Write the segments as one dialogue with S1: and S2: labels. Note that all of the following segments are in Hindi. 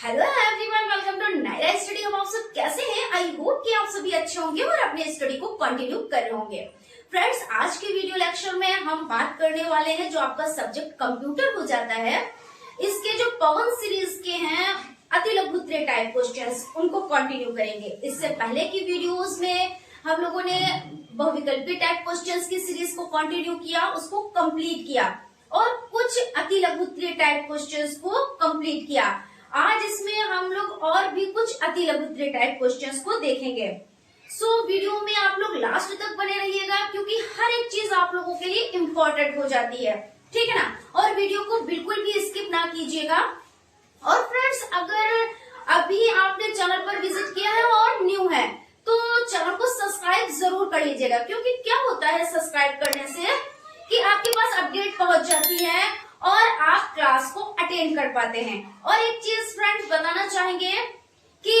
S1: Hello everyone, welcome to Naira study. हम आप सब कैसे हैं? आई होप कि आप सभी अच्छे होंगे और अपने स्टडी को कंटिन्यू कर रहे होंगे। फ्रेंड्स, आज के वीडियो लेक्चर में हम बात करने वाले हैं जो आपका सब्जेक्ट कंप्यूटर हो जाता है, इसके जो पवन सीरीज के हैं अति लघुत्तरीय टाइप क्वेश्चंस, उनको कंटिन्यू करेंगे। इससे पहले की वीडियोस में हम लोगों ने बहुविकल्पी टाइप क्वेश्चंस की सीरीज को कंटिन्यू किया, उसको कंप्लीट किया और कुछ अति लघुत्तरीय टाइप क्वेश्चंस को कंप्लीट किया। आज इसमें हम लोग और भी कुछ अति लघुत्तरीय टाइप क्वेश्चंस को देखेंगे। वीडियो में आप लोग लास्ट तक बने रहिएगा क्योंकि हर एक चीज आप लोगों के लिए इम्पोर्टेंट हो जाती है, ठीक है ना। और वीडियो को बिल्कुल भी स्किप ना कीजिएगा। और फ्रेंड्स, अगर अभी आपने चैनल पर विजिट किया है और न्यू है तो चैनल को सब्सक्राइब जरूर कर लीजिएगा, क्योंकि क्या होता है सब्सक्राइब करने से कि आपके पास अपडेट पहुंच जाती है और आप क्लास को अटेंड कर पाते हैं। और एक चीज फ्रेंड्स बताना चाहेंगे कि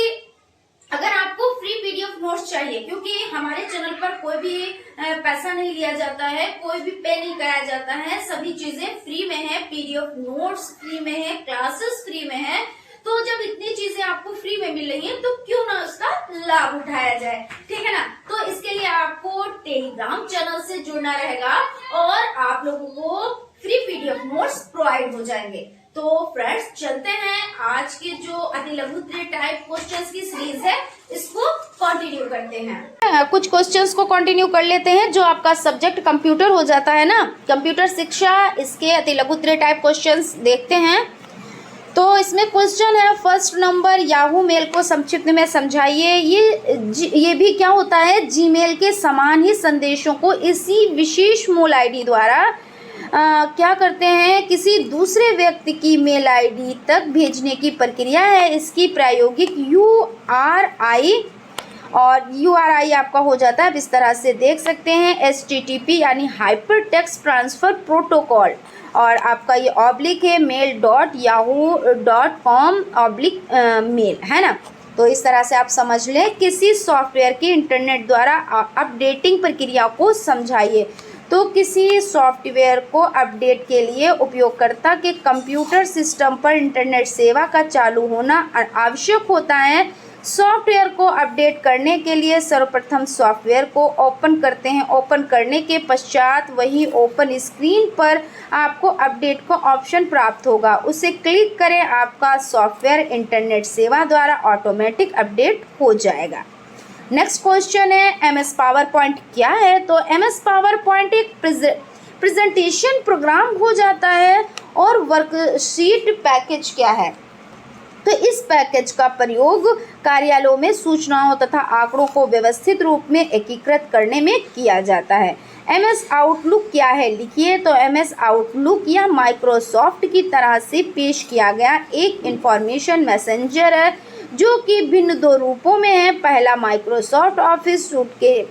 S1: अगर आपको फ्री पीडीएफ नोट्स चाहिए, क्योंकि हमारे चैनल पर कोई भी पैसा नहीं लिया जाता है, कोई भी पे नहीं कराया जाता है, सभी चीजें फ्री में है, पीडीएफ नोट्स फ्री में है, क्लासेस फ्री में है। तो जब इतनी चीजें आपको फ्री में मिल रही हैं तो क्यों ना उसका लाभ उठाया जाए, ठीक है ना। तो इसके लिए आपको टेलीग्राम चैनल से जुड़ना रहेगा और आप लोगों को फ्री पीडीएफ नोट्स प्रोवाइड हो जाएंगे। तो फ्रेंड्स, चलते हैं आज के जो अति लघुत्तरीय टाइप क्वेश्चंस की सीरीज है इसको कंटिन्यू करते हैं। कुछ क्वेश्चंस को कंटिन्यू कर लेते हैं जो आपका सब्जेक्ट कंप्यूटर हो जाता है ना, कंप्यूटर शिक्षा, इसके अति लघुत्तरीय टाइप क्वेश्चंस देखते हैं। तो इसमें क्वेश्चन है फर्स्ट नंबर, याहू मेल को संक्षिप्त में समझाइए। ये भी क्या होता है, जीमेल के समान ही संदेशों को इसी विशेष मेल आईडी द्वारा क्या करते हैं, किसी दूसरे व्यक्ति की मेल आईडी तक भेजने की प्रक्रिया है। इसकी प्रायोगिक URI और URI आपका हो जाता है इस तरह से देख सकते हैं, HTTP यानी हाइपर टेक्स्ट ट्रांसफर प्रोटोकॉल, और आपका ये ऑब्लिक है mail.yahoo.com/mail, है ना। तो इस तरह से आप समझ लें, किसी सॉफ्टवेयर के इंटरनेट द्वारा अपडेटिंग प्रक्रिया को समझाइए। तो किसी सॉफ्टवेयर को अपडेट के लिए उपयोगकर्ता के कंप्यूटर सिस्टम पर इंटरनेट सेवा का चालू होना आवश्यक होता है। सॉफ्टवेयर को अपडेट करने के लिए सर्वप्रथम सॉफ्टवेयर को ओपन करते हैं। ओपन करने के पश्चात वही ओपन स्क्रीन पर आपको अपडेट का ऑप्शन प्राप्त होगा, उसे क्लिक करें, आपका सॉफ्टवेयर इंटरनेट सेवा द्वारा ऑटोमेटिक अपडेट हो जाएगा। नेक्स्ट क्वेश्चन है, MS पावर पॉइंट क्या है। तो MS पावर पॉइंट एक प्रेजेंटेशन प्रोग्राम हो जाता है। और वर्कशीट पैकेज क्या है, तो इस पैकेज का प्रयोग कार्यालयों में सूचनाओं तथा आंकड़ों को व्यवस्थित रूप में एकीकृत करने में किया जाता है। MS आउटलुक क्या है, लिखिए। तो MS आउटलुक या माइक्रोसॉफ्ट की तरह से पेश किया गया एक इंफॉर्मेशन मैसेंजर है जो कि भिन्न दो रूपों में है। पहला माइक्रोसॉफ्ट ऑफिस सूट के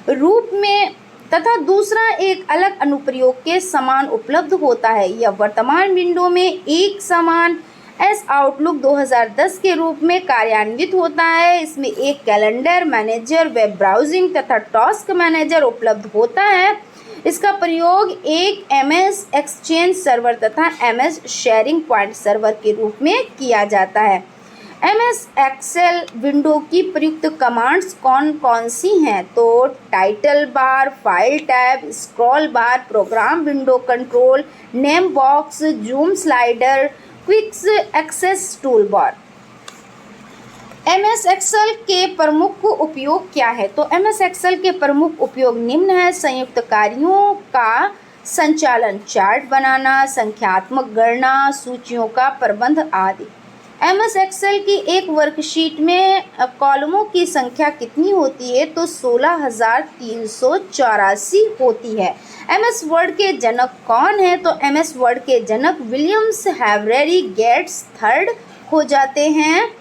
S1: रूप में तथा दूसरा एक अलग अनुप्रयोग के समान उपलब्ध होता है। यह वर्तमान विंडो में एक समान आउटलुक 2010 के रूप में कार्यान्वित होता है। इसमें एक कैलेंडर मैनेजर, वेब ब्राउजिंग तथा टास्क मैनेजर उपलब्ध होता है। इसका प्रयोग एक MS एक्सचेंज सर्वर तथा MS शेयरिंग पॉइंट सर्वर के रूप में किया जाता है। MS एक्सेल विंडो की प्रयुक्त कमांड्स कौन कौन सी हैं, तो title bar, file tab, scroll bar, program window control, name box, zoom slider, quick access tool bar. MS Excel के प्रमुख उपयोग क्या है, तो MS एक्सेल के प्रमुख उपयोग निम्न है। संयुक्त कार्यों का संचालन, चार्ट बनाना, संख्यात्मक गणना, सूचियों का प्रबंध आदि। MS एक्सेल की एक वर्कशीट में कॉलमों की संख्या कितनी होती है, तो 16,384 होती है। MS वर्ड के जनक कौन है, तो MS वर्ड के जनक विलियम्स हैवरेरी गेट्स थर्ड हो जाते हैं।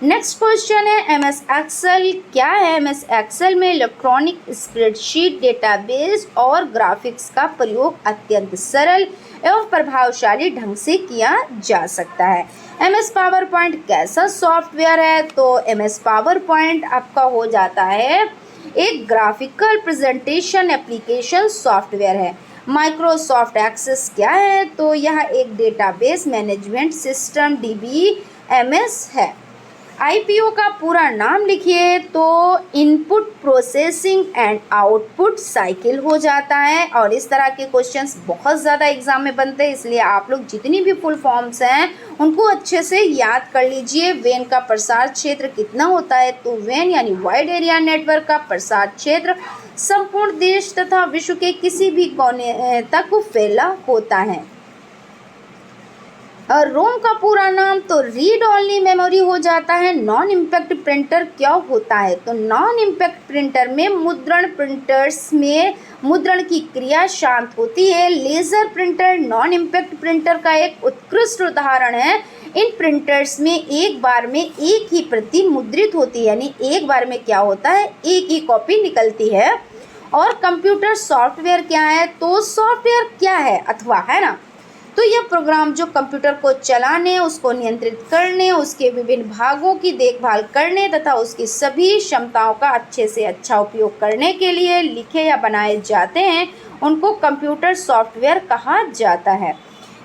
S1: नेक्स्ट क्वेश्चन है, MS एक्सेल क्या है। MS एक्सेल में इलेक्ट्रॉनिक स्प्रेडशीट, डेटाबेस और ग्राफिक्स का प्रयोग अत्यंत सरल एवं प्रभावशाली ढंग से किया जा सकता है। MS पावर पॉइंट कैसा सॉफ्टवेयर है, तो MS पावर पॉइंट आपका हो जाता है एक ग्राफिकल प्रेजेंटेशन एप्लीकेशन सॉफ्टवेयर है। माइक्रोसॉफ्ट एक्सेस क्या है, तो यह एक database management system DB MS है। IPO का पूरा नाम लिखिए तो input processing and output cycle हो जाता है। और इस तरह के क्वेश्चंस बहुत ज़्यादा एग्जाम में बनते हैं, इसलिए आप लोग जितनी भी फुल फॉर्म्स हैं उनको अच्छे से याद कर लीजिए। वेन का प्रसार क्षेत्र कितना होता है, तो वेन यानी वाइड एरिया नेटवर्क का प्रसार क्षेत्र संपूर्ण देश तथा विश्व के किसी भी कोने तक फैला होता है। और रोम का पूरा नाम तो रीड ओनली मेमोरी हो जाता है। नॉन इम्पैक्ट प्रिंटर क्या होता है, तो नॉन इम्पैक्ट प्रिंटर में मुद्रण प्रिंटर्स में मुद्रण की क्रिया शांत होती है। Laser printer non impact printer का एक उत्कृष्ट उदाहरण है। इन प्रिंटर्स में एक बार में एक ही प्रति मुद्रित होती है, यानी एक बार में क्या होता है, एक ही कॉपी निकलती है। और कंप्यूटर सॉफ्टवेयर क्या है, तो सॉफ्टवेयर क्या है अथवा, है ना, तो यह प्रोग्राम जो कंप्यूटर को चलाने, उसको नियंत्रित करने, उसके विभिन्न भागों की देखभाल करने तथा उसकी सभी क्षमताओं का अच्छे से अच्छा उपयोग करने के लिए लिखे या बनाए जाते हैं, उनको कंप्यूटर सॉफ्टवेयर कहा जाता है।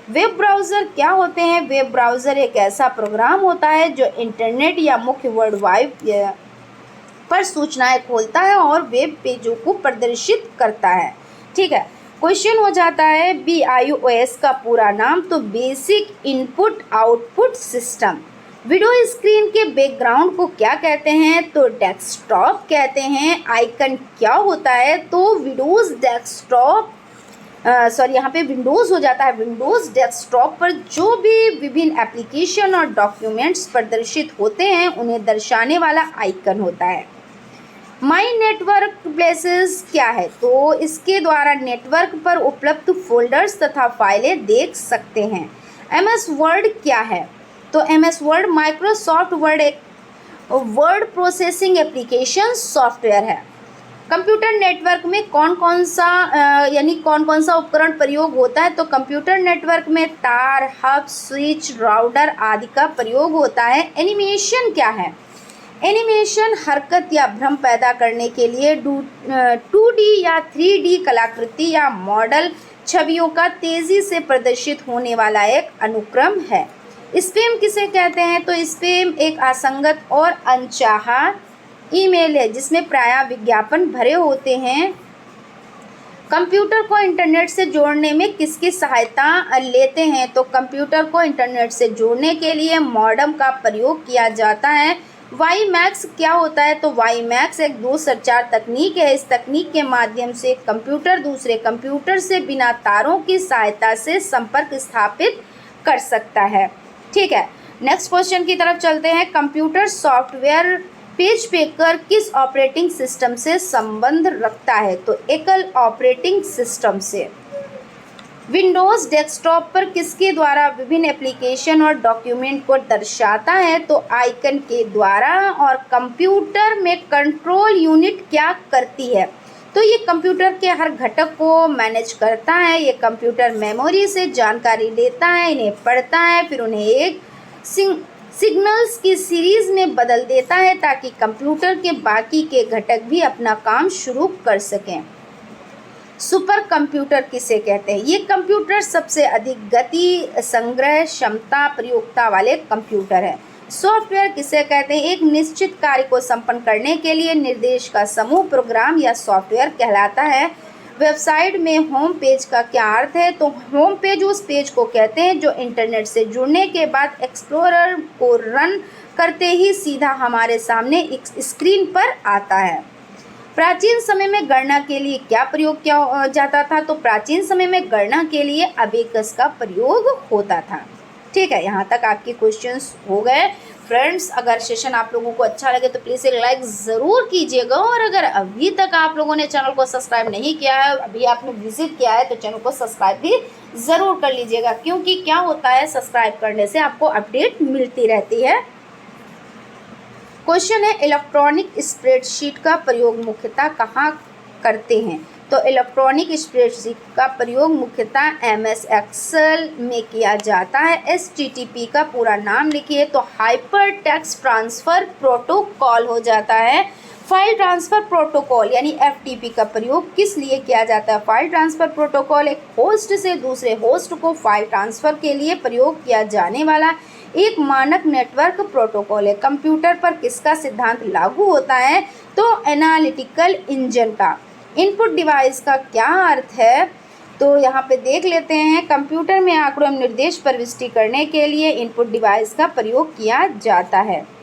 S1: वेब ब्राउज़र क्या होते हैं, वेब ब्राउज़र एक ऐसा प्रोग्राम होता है जो इंटरनेट या मुख्य वर्ल्ड वाइड पर सूचनाएं खोलता है और वेब पेजों को प्रदर्शित करता है। ठीक है, क्वेश्चन हो जाता है BIOS का पूरा नाम, तो basic input output system. Video screen के बैकग्राउंड को क्या कहते हैं, तो डेस्कटॉप कहते हैं। आइकन क्या होता है, तो विंडोज़ डेस्कटॉप यहाँ पे विंडोज़ हो जाता है। विंडोज़ डेस्कटॉप पर जो भी विभिन्न एप्लीकेशन और डॉक्यूमेंट्स प्रदर्शित होते हैं उन्हें दर्शाने वाला आइकन होता है। माई नेटवर्क प्लेसेस क्या है, तो इसके द्वारा नेटवर्क पर उपलब्ध फोल्डर्स तथा फाइलें देख सकते हैं। MS वर्ड क्या है, तो MS वर्ड माइक्रोसॉफ्ट वर्ड एक वर्ड प्रोसेसिंग एप्लीकेशन सॉफ्टवेयर है। कंप्यूटर नेटवर्क में कौन कौन सा उपकरण प्रयोग होता है, तो कंप्यूटर नेटवर्क में तार, हब, स्विच, राउटर आदि का प्रयोग होता है। एनिमेशन क्या है, एनिमेशन हरकत या भ्रम पैदा करने के लिए 2D या 3D कलाकृति या मॉडल छवियों का तेज़ी से प्रदर्शित होने वाला एक अनुक्रम है। स्पैम किसे कहते हैं, तो स्पैम एक असंगत और अनचाहा ईमेल है जिसमें प्रायः विज्ञापन भरे होते हैं। कंप्यूटर को इंटरनेट से जोड़ने में किसकी सहायता लेते हैं, तो कंप्यूटर को इंटरनेट से जोड़ने के लिए मॉडेम का प्रयोग किया जाता है। WiMAX क्या होता है, तो WiMAX एक दूरसंचार तकनीक है। इस तकनीक के माध्यम से कंप्यूटर दूसरे कंप्यूटर से बिना तारों की सहायता से संपर्क स्थापित कर सकता है। ठीक है, नेक्स्ट क्वेश्चन की तरफ चलते हैं। कंप्यूटर सॉफ्टवेयर पेज पेकर किस ऑपरेटिंग सिस्टम से संबंध रखता है, तो एकल ऑपरेटिंग सिस्टम से। विंडोज़ डेस्कटॉप पर किसके द्वारा विभिन्न एप्लीकेशन और डॉक्यूमेंट को दर्शाता है, तो आइकन के द्वारा। और कंप्यूटर में कंट्रोल यूनिट क्या करती है, तो ये कंप्यूटर के हर घटक को मैनेज करता है। ये कंप्यूटर मेमोरी से जानकारी लेता है, इन्हें पढ़ता है, फिर उन्हें एक सिग्नल्स की सीरीज़ में बदल देता है ताकि कंप्यूटर के बाकी के घटक भी अपना काम शुरू कर सकें। सुपर कंप्यूटर किसे कहते हैं, ये कंप्यूटर सबसे अधिक गति, संग्रह क्षमता, प्रयोगता वाले कंप्यूटर है। सॉफ्टवेयर किसे कहते हैं, एक निश्चित कार्य को संपन्न करने के लिए निर्देश का समूह प्रोग्राम या सॉफ्टवेयर कहलाता है। वेबसाइट में होम पेज का क्या अर्थ है, तो होम पेज उस पेज को कहते हैं जो इंटरनेट से जुड़ने के बाद एक्सप्लोरर को रन करते ही सीधा हमारे सामने स्क्रीन पर आता है। प्राचीन समय में गणना के लिए क्या प्रयोग किया जाता था, तो प्राचीन समय में गणना के लिए अबेकस का प्रयोग होता था। ठीक है, यहाँ तक आपके क्वेश्चंस हो गए। फ्रेंड्स, अगर सेशन आप लोगों को अच्छा लगे तो प्लीज़ एक लाइक ज़रूर कीजिएगा। और अगर अभी तक आप लोगों ने चैनल को सब्सक्राइब नहीं किया है, अभी आपने विजिट किया है, तो चैनल को सब्सक्राइब भी ज़रूर कर लीजिएगा, क्योंकि क्या होता है, सब्सक्राइब करने से आपको अपडेट मिलती रहती है। क्वेश्चन है, इलेक्ट्रॉनिक स्प्रेडशीट का प्रयोग मुख्यतः कहाँ करते हैं, तो इलेक्ट्रॉनिक स्प्रेडशीट का प्रयोग मुख्यतः MS एक्सेल में किया जाता है। HTTP का पूरा नाम लिखिए, तो हाइपर टेक्स्ट ट्रांसफ़र प्रोटोकॉल हो जाता है। फाइल ट्रांसफ़र प्रोटोकॉल यानी FTP का प्रयोग किस लिए किया जाता है, फाइल ट्रांसफ़र प्रोटोकॉल एक होस्ट से दूसरे होस्ट को फाइल ट्रांसफ़र के लिए प्रयोग किया जाने वाला एक मानक नेटवर्क प्रोटोकॉल है। कंप्यूटर पर किसका सिद्धांत लागू होता है? तो एनालिटिकल इंजन का। इनपुट डिवाइस का क्या अर्थ है? तो यहाँ पे देख लेते हैं। कंप्यूटर में आंकड़ों एवं निर्देश प्रविष्टि करने के लिए इनपुट डिवाइस का प्रयोग किया जाता है।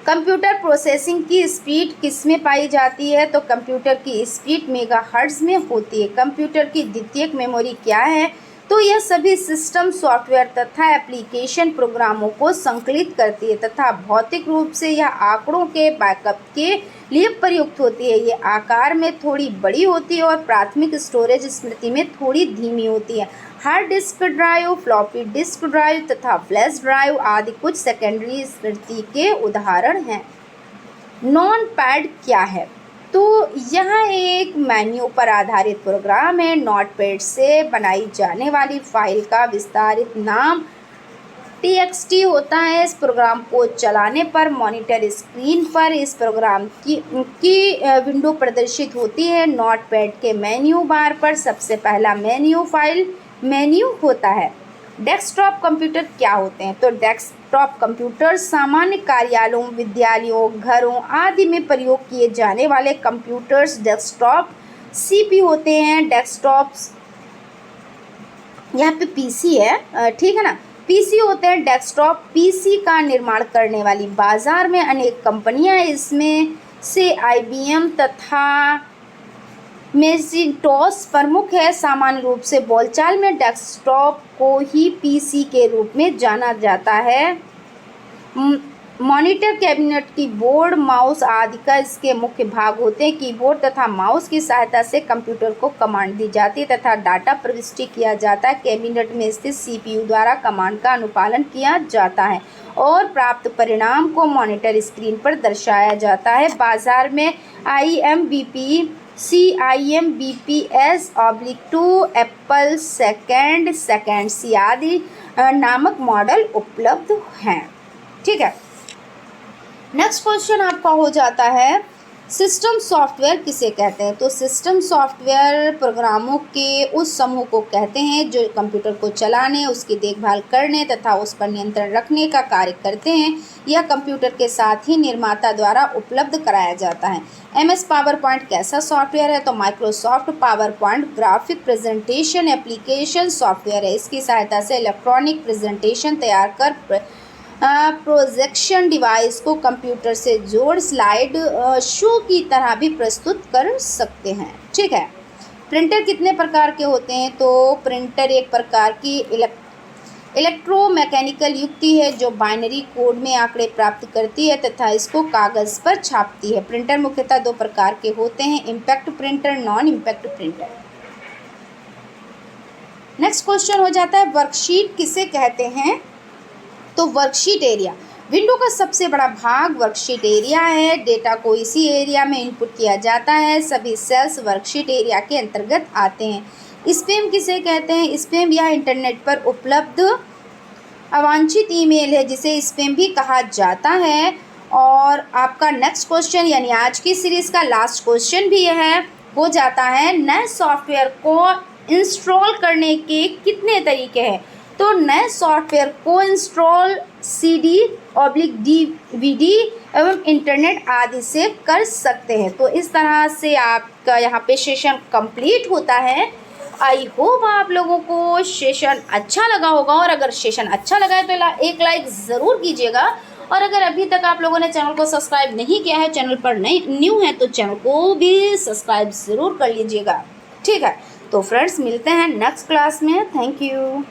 S1: कंप्यूटर प्रोसेसिंग की स्पीड किस में पाई जाती है? तो कंप्यूटर की स्पीड मेगाहर्ट्ज में होती है। कंप्यूटर की द्वितीयक मेमोरी क्या है? तो यह सभी सिस्टम सॉफ्टवेयर तथा एप्लीकेशन प्रोग्रामों को संकलित करती है तथा भौतिक रूप से यह आंकड़ों के बैकअप के लिए प्रयुक्त होती है। ये आकार में थोड़ी बड़ी होती है और प्राथमिक स्टोरेज स्मृति में थोड़ी धीमी होती है। Hard disk drive, floppy disk drive तथा फ्लैश ड्राइव आदि कुछ सेकेंडरी स्मृति के उदाहरण हैं। नॉन पैड क्या है? तो यह एक मेन्यू पर आधारित प्रोग्राम है। नोटपैड से बनाई जाने वाली फाइल का विस्तारित नाम txt होता है। इस प्रोग्राम को चलाने पर मॉनिटर स्क्रीन पर इस प्रोग्राम की विंडो प्रदर्शित होती है। नोटपैड के मेन्यू बार पर सबसे पहला मेन्यू फाइल मेन्यू होता है। डेस्कटॉप कंप्यूटर क्या होते हैं? तो डेस्कटॉप कंप्यूटर सामान्य कार्यालयों, विद्यालयों, घरों आदि में प्रयोग किए जाने वाले कंप्यूटर्स डेस्कटॉप CPU होते हैं। डेस्कटॉप्स यहाँ पे PC है, ठीक है ना। PC होते हैं डेस्कटॉप। PC का निर्माण करने वाली बाजार में अनेक कंपनियां हैं। इसमें से IBM तथा मैकिन्टॉश प्रमुख है। सामान्य रूप से बोलचाल में डेस्कटॉप को ही PC के रूप में जाना जाता है। मॉनिटर, कैबिनेट, कीबोर्ड, माउस आदि का इसके मुख्य भाग होते हैं। कीबोर्ड तथा माउस की सहायता से कंप्यूटर को कमांड दी जाती है तथा डाटा प्रविष्टि किया जाता है। कैबिनेट में स्थित CPU द्वारा कमांड का अनुपालन किया जाता है और प्राप्त परिणाम को मॉनिटर स्क्रीन पर दर्शाया जाता है। बाजार में IMBP, CIMBPS/2, Apple second C आदि नामक मॉडल उपलब्ध हैं। ठीक है। नेक्स्ट क्वेश्चन आपका हो जाता है सिस्टम सॉफ्टवेयर किसे कहते हैं? तो सिस्टम सॉफ्टवेयर प्रोग्रामों के उस समूह को कहते हैं जो कंप्यूटर को चलाने, उसकी देखभाल करने तथा उस पर नियंत्रण रखने का कार्य करते हैं। यह कंप्यूटर के साथ ही निर्माता द्वारा उपलब्ध कराया जाता है। MS पावर पॉइंट कैसा सॉफ्टवेयर है? तो Microsoft power point graphic presentation application software है। इसकी सहायता से इलेक्ट्रॉनिक प्रेजेंटेशन तैयार कर प्रोजेक्शन डिवाइस को कंप्यूटर से जोड़ स्लाइड शो की तरह भी प्रस्तुत कर सकते हैं। ठीक है। प्रिंटर कितने प्रकार के होते हैं? तो प्रिंटर एक प्रकार की इलेक्ट्रोमैकेनिकल युक्ति है जो बाइनरी कोड में आंकड़े प्राप्त करती है तथा इसको कागज़ पर छापती है। प्रिंटर मुख्यतः दो प्रकार के होते हैं, impact printer, non impact printer. Next question हो जाता है वर्कशीट किसे कहते हैं? तो वर्कशीट एरिया विंडो का सबसे बड़ा भाग वर्कशीट एरिया है। डेटा को इसी एरिया में इनपुट किया जाता है। सभी सेल्स वर्कशीट एरिया के अंतर्गत आते हैं। स्पैम किसे कहते हैं? स्पैम यह इंटरनेट पर उपलब्ध अवांछित ईमेल है जिसे स्पैम भी कहा जाता है। और आपका नेक्स्ट क्वेश्चन यानी आज की सीरीज़ का लास्ट क्वेश्चन भी यह हो जाता है नए सॉफ्टवेयर को इंस्टॉल करने के कितने तरीके हैं? तो नए सॉफ्टवेयर को इंस्टॉल CD/DVD एवं इंटरनेट आदि से कर सकते हैं। तो इस तरह से आपका यहाँ पे सेशन कंप्लीट होता है। आई होप आप लोगों को सेशन अच्छा लगा होगा और अगर सेशन अच्छा लगा है तो एक लाइक ज़रूर कीजिएगा। और अगर अभी तक आप लोगों ने चैनल को सब्सक्राइब नहीं किया है, चैनल पर न्यू है तो चैनल को भी सब्सक्राइब ज़रूर कर लीजिएगा। ठीक है। तो फ्रेंड्स मिलते हैं नेक्स्ट क्लास में। Thank you.